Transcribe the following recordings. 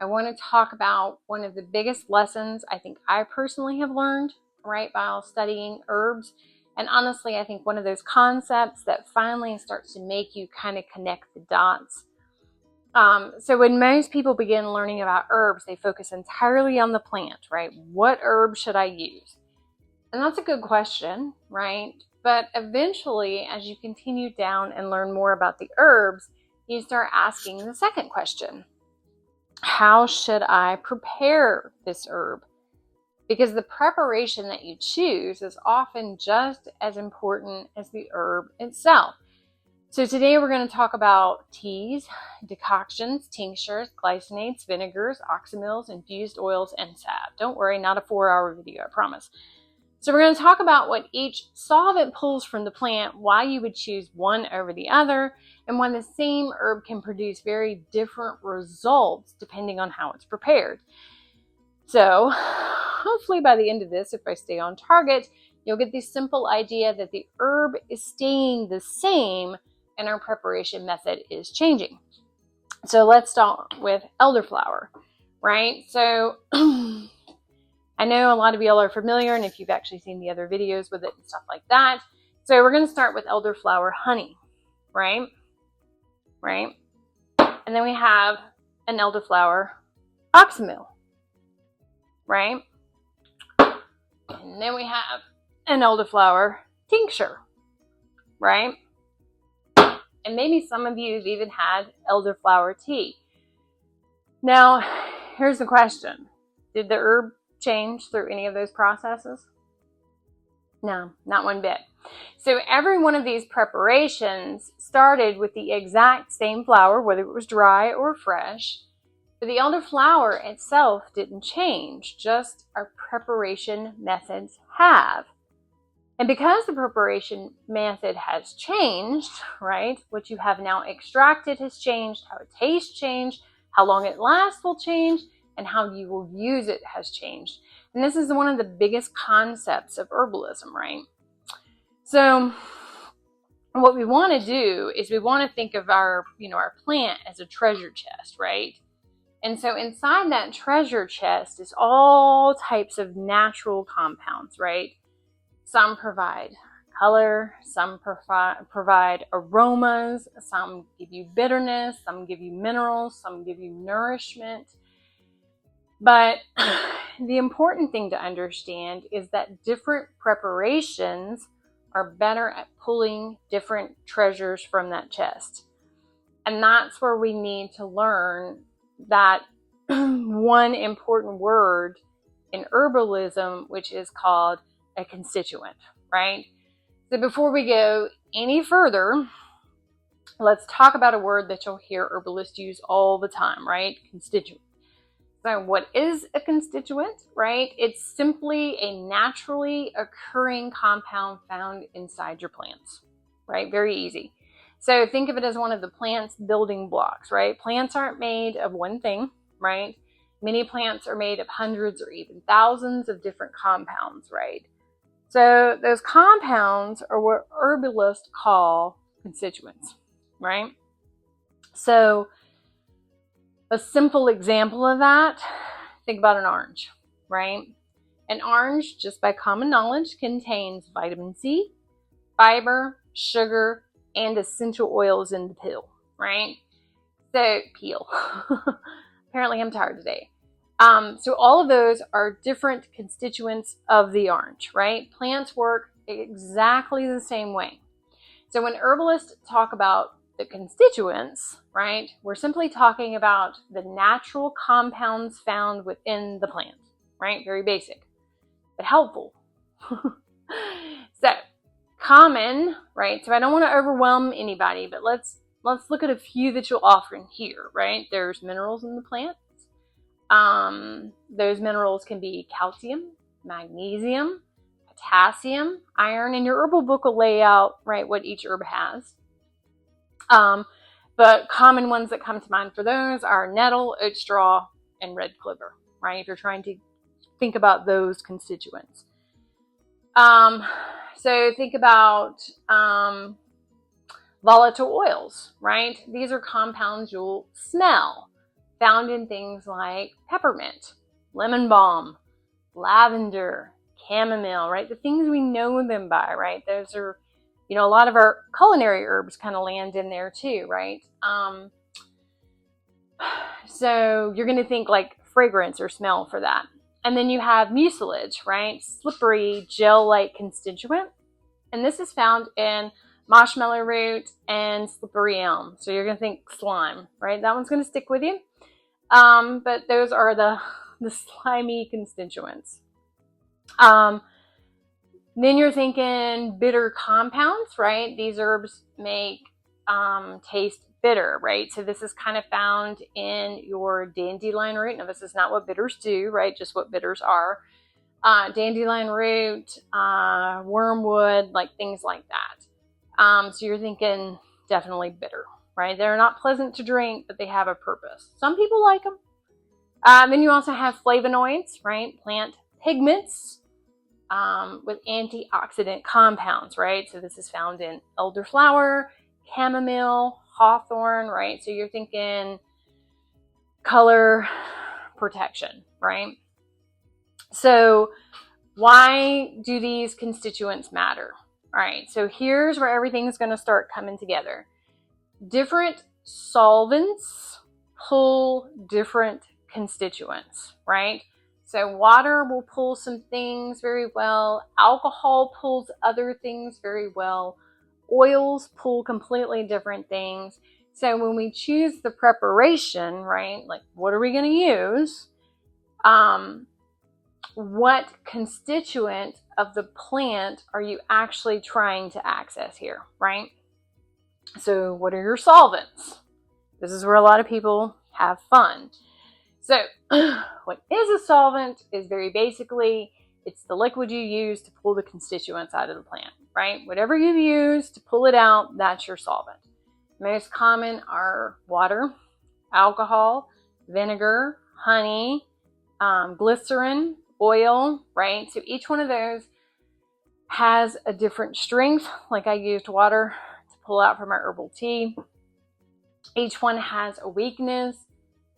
I want to talk about one of the biggest lessons I think I personally have learned, right, while studying herbs. And honestly, I think one of those concepts that finally starts to make you kind of connect the dots. So when most people begin learning about herbs, they focus entirely on the plant, right? What herb should I use? And that's a good question, right? But eventually, as you continue down and learn more about the herbs, you start asking the second question. How should I prepare this herb? Because the preparation that you choose is often just as important as the herb itself. So today we're going to talk about teas, decoctions, tinctures, glycinates, vinegars, oxymels, infused oils, and salve. Don't worry, not a 4-hour video, I promise. So we're going to talk about what each solvent pulls from the plant, why you would choose one over the other, and why the same herb can produce very different results depending on how it's prepared. So hopefully by the end of this, if I stay on target, you'll get the simple idea that the herb is staying the same and our preparation method is changing. So let's start with elderflower, right? So I know a lot of y'all are familiar, and if you've actually seen the other videos with it and stuff like that. So we're going to start with elderflower honey, right? Right? And then we have an elderflower oxymel, right? And then we have an elderflower tincture, right? And maybe some of you have even had elderflower tea. Now, here's the question. Did the herb change through any of those processes? No, not one bit. So every one of these preparations started with the exact same flower, whether it was dry or fresh. But the elderflower itself didn't change, just our preparation methods have. And because the preparation method has changed, right, what you have now extracted has changed, how it tastes changed, how long it lasts will change, and how you will use it has changed. And this is one of the biggest concepts of herbalism, right? So what we want to do is we want to think of our plant as a treasure chest, right? And so inside that treasure chest is all types of natural compounds, right? Some provide color, some provide aromas, some give you bitterness, some give you minerals, some give you nourishment. But the important thing to understand is that different preparations are better at pulling different treasures from that chest. And that's where we need to learn that one important word in herbalism, which is called a constituent, right? So before we go any further, let's talk about a word that you'll hear herbalists use all the time, right? Constituent. So what is a constituent, right? It's simply a naturally occurring compound found inside your plants, right? Very easy. So think of it as one of the plant's building blocks, right? Plants aren't made of one thing, right? Many plants are made of hundreds or even thousands of different compounds, right? So those compounds are what herbalists call constituents, right? So a simple example of that, think about an orange, right? An orange, just by common knowledge, contains vitamin C, fiber, sugar, and essential oils in the peel, right? So, peel. Apparently I'm tired today. So all of those are different constituents of the orange, right? Plants work exactly the same way. So when herbalists talk about the constituents, right, we're simply talking about the natural compounds found within the plant, right? Very basic, but helpful. So common, right? So I don't want to overwhelm anybody, but let's look at a few that you'll often hear, right? There's minerals in the plant. Those minerals can be calcium, magnesium, potassium, iron, and your herbal book will lay out, right, what each herb has. But common ones that come to mind for those are nettle, oat straw, and red clover, right? If you're trying to think about those constituents. So think about volatile oils, right? These are compounds you'll smell. found in things like peppermint, lemon balm, lavender, chamomile, right? The things we know them by, right? Those are, a lot of our culinary herbs kind of land in there too, right? So you're going to think like fragrance or smell for that. And then you have mucilage, right? Slippery gel-like constituent. And this is found in marshmallow root and slippery elm. So you're going to think slime, right? That one's going to stick with you. But those are the slimy constituents. Then you're thinking bitter compounds, right? These herbs make taste bitter, right? So this is kind of found in your dandelion root. Now, this is not what bitters do, right? Just what bitters are. Dandelion root, wormwood, like things like that. So you're thinking definitely bitter, right? They're not pleasant to drink, but they have a purpose. Some people like them. Then you also have flavonoids, right? Plant pigments with antioxidant compounds, right? So this is found in elderflower, chamomile, hawthorn, right? So you're thinking color protection, right? So why do these constituents matter? All right, so here's where everything's going to start coming together. Different solvents pull different constituents, right? So water will pull some things very well. Alcohol pulls other things very well. Oils pull completely different things. So when we choose the preparation, right, like what are we going to use? What constituent of the plant are you actually trying to access here, right? So what are your solvents? This is where a lot of people have fun. So what is a solvent is very basically, it's the liquid you use to pull the constituents out of the plant, right? Whatever you use to pull it out, that's your solvent. Most common are water, alcohol, vinegar, honey, glycerin, oil, right? So each one of those has a different strength. Like I used water to pull out from my herbal tea. Each one has a weakness,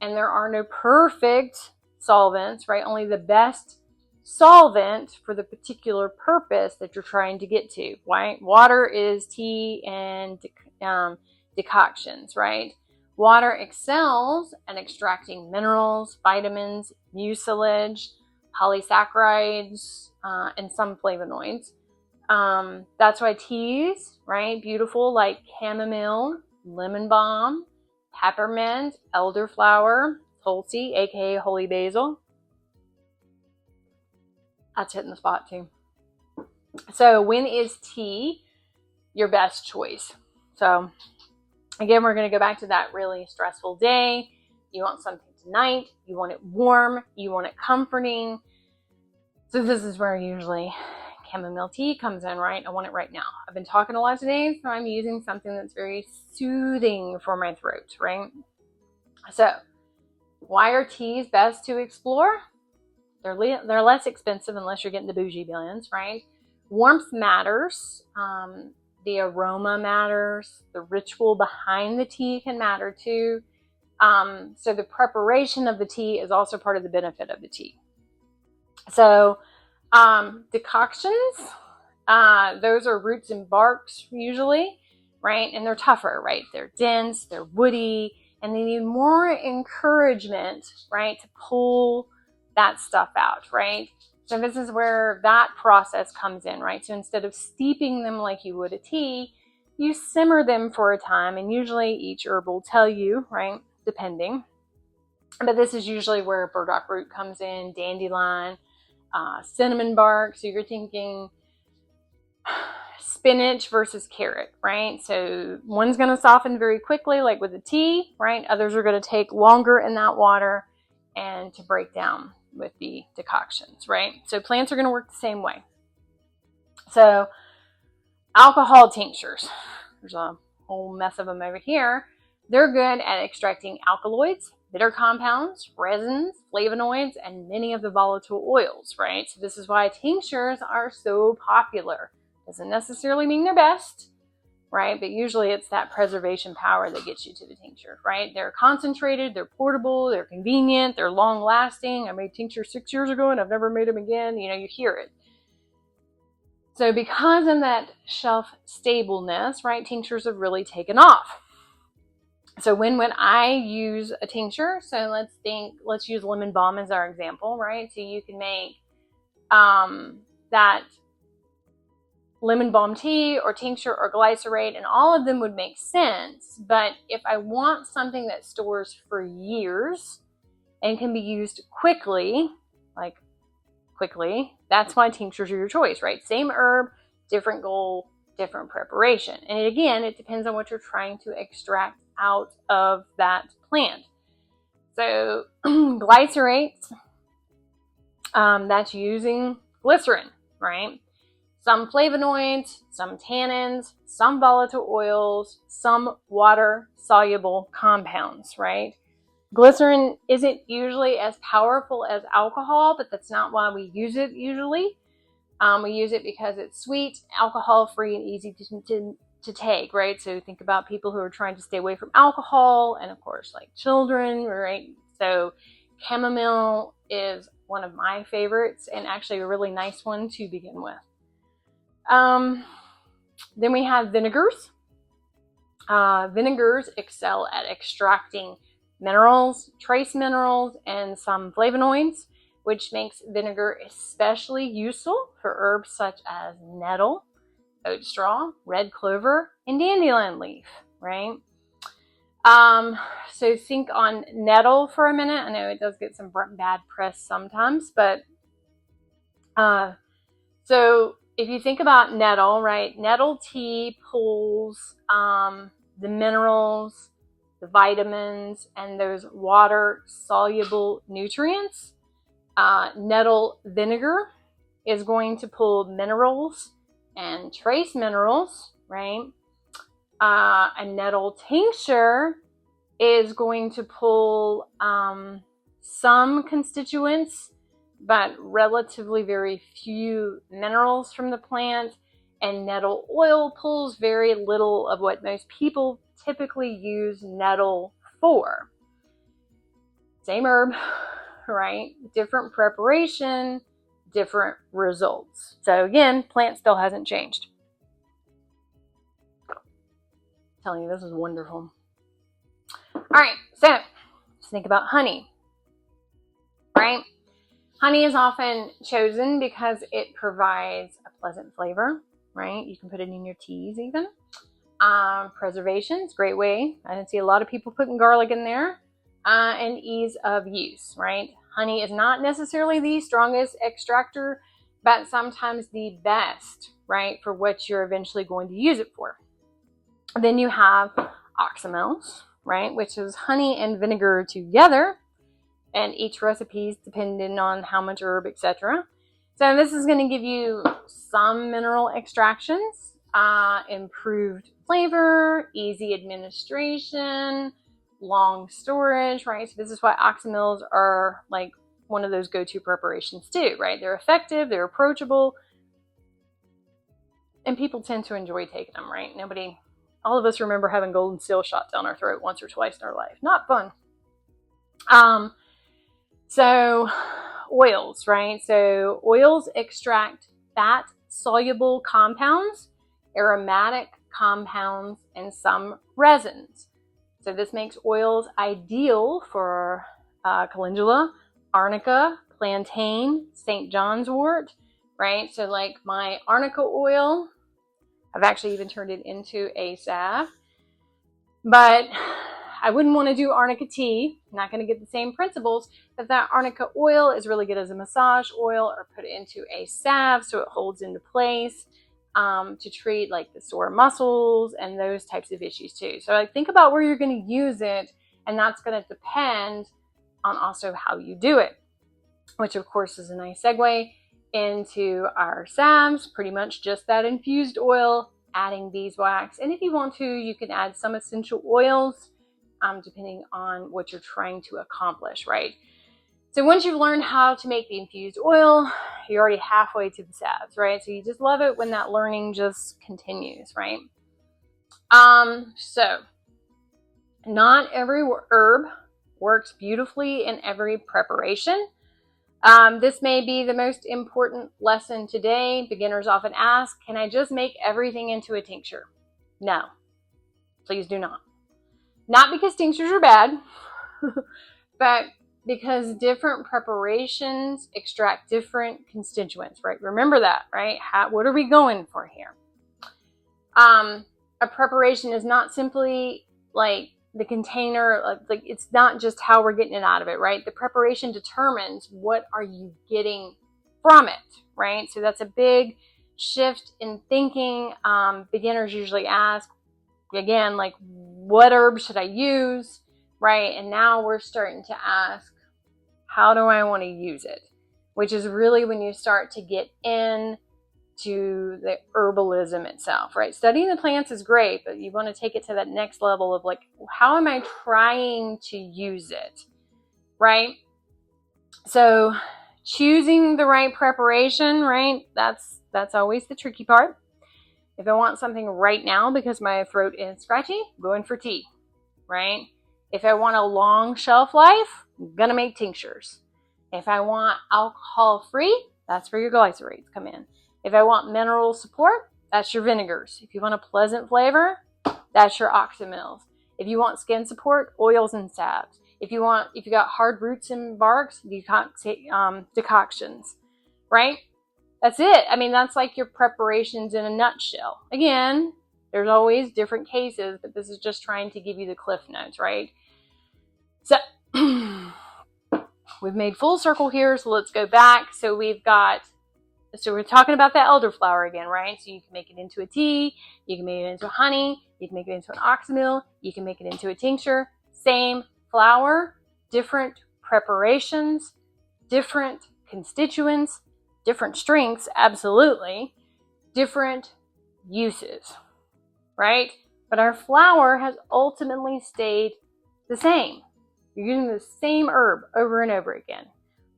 and there are no perfect solvents, right? Only the best solvent for the particular purpose that you're trying to get to, right? Water is tea and decoctions, right? Water excels at extracting minerals, vitamins, mucilage, polysaccharides, and some flavonoids. That's why teas, right? Beautiful, like chamomile, lemon balm, peppermint, elderflower, tulsi, aka holy basil. That's hitting the spot too. So when is tea your best choice? So again, we're going to go back to that really stressful day. You want something tonight. You want it warm. You want it comforting. So this is where usually chamomile tea comes in, right? I want it right now. I've been talking a lot today, so I'm using something that's very soothing for my throat, right? So why are teas best to explore? They're less expensive unless you're getting the bougie billions, right? Warmth matters. The aroma matters. The ritual behind the tea can matter too. So the preparation of the tea is also part of the benefit of the tea. So decoctions, those are roots and barks usually, right? And they're tougher, right? They're dense, they're woody, and they need more encouragement, right, to pull that stuff out, right? So this is where that process comes in, right? So instead of steeping them like you would a tea, you simmer them for a time, and usually each herb will tell you, right, depending. But this is usually where burdock root comes in, dandelion, cinnamon bark. So you're thinking spinach versus carrot, right? So one's going to soften very quickly, like with the tea, right? Others are going to take longer in that water and to break down with the decoctions, right? So plants are going to work the same way. So alcohol tinctures, there's a whole mess of them over here. They're good at extracting alkaloids, bitter compounds, resins, flavonoids, and many of the volatile oils, right? So this is why tinctures are so popular. Doesn't necessarily mean they're best, right? But usually it's that preservation power that gets you to the tincture, right? They're concentrated, they're portable, they're convenient, they're long lasting. I made tincture 6 years ago and I've never made them again. You know, you hear it. So because of that shelf stableness, right, tinctures have really taken off. So when would I use a tincture? So let's use lemon balm as our example, right? So you can make that lemon balm tea or tincture or glycerate, and all of them would make sense. But if I want something that stores for years and can be used quickly, that's why tinctures are your choice, right? Same herb, different goal, different preparation. And again, it depends on what you're trying to extract out of that plant. So glycerates, that's using glycerin, right? Some flavonoids, some tannins, some volatile oils, some water-soluble compounds, right? Glycerin isn't usually as powerful as alcohol, but that's not why we use it usually. We use it because it's sweet, alcohol-free, and easy to take, right? So think about people who are trying to stay away from alcohol, and of course, like children, right? So chamomile is one of my favorites, and actually a really nice one to begin with. Then we have vinegars. Vinegars excel at extracting minerals, trace minerals, and some flavonoids, which makes vinegar especially useful for herbs such as nettle, oat straw, red clover, and dandelion leaf, right? So think on nettle for a minute. I know it does get some bad press sometimes, but so if you think about nettle, right, nettle tea pulls the minerals, the vitamins, and those water-soluble nutrients. Nettle vinegar is going to pull minerals and trace minerals, right? A nettle tincture is going to pull some constituents, but relatively very few minerals from the plant. And nettle oil pulls very little of what most people typically use nettle for. Same herb, right? Different preparation, different results. So again, plant still hasn't changed. I'm telling you, this is wonderful. All right, so let's think about honey, right? Honey is often chosen because it provides a pleasant flavor, right? You can put it in your teas even. Preservation is a great way. I didn't see a lot of people putting garlic in there. And ease of use, right? Honey is not necessarily the strongest extractor, but sometimes the best, right, for what you're eventually going to use it for. Then you have oxymels, right, which is honey and vinegar together, and each recipe is dependent on how much herb, etc. So this is going to give you some mineral extractions, improved flavor, easy administration, long storage, right? So this is why oxymels are like one of those go-to preparations too, right? They're effective, they're approachable, and people tend to enjoy taking them, right? All of us remember having golden seal shot down our throat once or twice in our life. Not fun. So oils, right? So oils extract fat-soluble compounds, aromatic compounds, and some resins. So this makes oils ideal for calendula, arnica, plantain, St. John's wort, right? So like my arnica oil, I've actually even turned it into a salve, but I wouldn't want to do arnica tea. I'm not going to get the same principles, but that arnica oil is really good as a massage oil or put it into a salve so it holds into place. To treat like the sore muscles and those types of issues too. So think about where you're going to use it, and that's going to depend on also how you do it, which of course is a nice segue into our salves. Pretty much just that infused oil, adding beeswax, and if you want to, you can add some essential oils depending on what you're trying to accomplish, right? So once you've learned how to make the infused oil, you're already halfway to the salves, right? So you just love it when that learning just continues, right? So not every herb works beautifully in every preparation. This may be the most important lesson today. Beginners often ask, can I just make everything into a tincture? No, please do not. Not because tinctures are bad, but because different preparations extract different constituents, right? Remember that, right? What are we going for here? A preparation is not simply like the container, like it's not just how we're getting it out of it, right? The preparation determines what are you getting from it, right? So that's a big shift in thinking. Beginners usually ask, again, like, what herb should I use, right? And now we're starting to ask, how do I want to use it? Which is really when you start to get in to the herbalism itself, right? Studying the plants is great, but you want to take it to that next level of like, how am I trying to use it, right? So choosing the right preparation, right? That's always the tricky part. If I want something right now because my throat is scratchy, I'm going for tea, right? If I want a long shelf life, I'm gonna make tinctures. If I want alcohol-free, that's where your glycerites come in. If I want mineral support, that's your vinegars. If you want a pleasant flavor, that's your oxymels. If you want skin support, oils and salves. If you got hard roots and barks, decoctions, right? That's it. I mean, that's like your preparations in a nutshell. Again, there's always different cases, but this is just trying to give you the cliff notes, right? So we've made full circle here, so let's go back. So we're talking about that elderflower again, right? So you can make it into a tea, you can make it into honey, you can make it into an oxymel, you can make it into a tincture. Same flower, different preparations, different constituents, different strengths, absolutely, different uses, right? But our flower has ultimately stayed the same. You're using the same herb over and over again.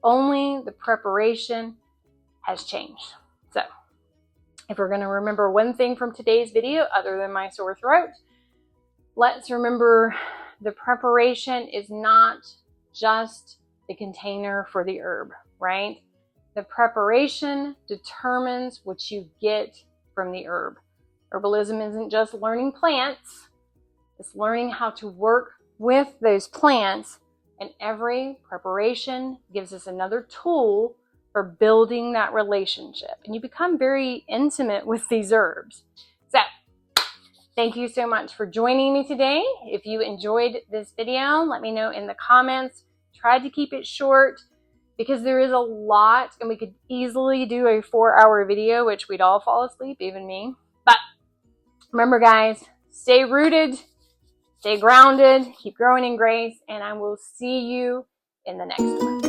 Only the preparation has changed. So, if we're going to remember one thing from today's video, other than my sore throat, let's remember the preparation is not just the container for the herb, right? The preparation determines what you get from the herb. Herbalism isn't just learning plants, it's learning how to work with those plants, and every preparation gives us another tool for building that relationship. And you become very intimate with these herbs. So, thank you so much for joining me today. If you enjoyed this video, let me know in the comments. Tried to keep it short because there is a lot, and we could easily do a 4-hour video, which we'd all fall asleep, even me. But remember, guys, stay rooted, stay grounded, keep growing in grace, and I will see you in the next one.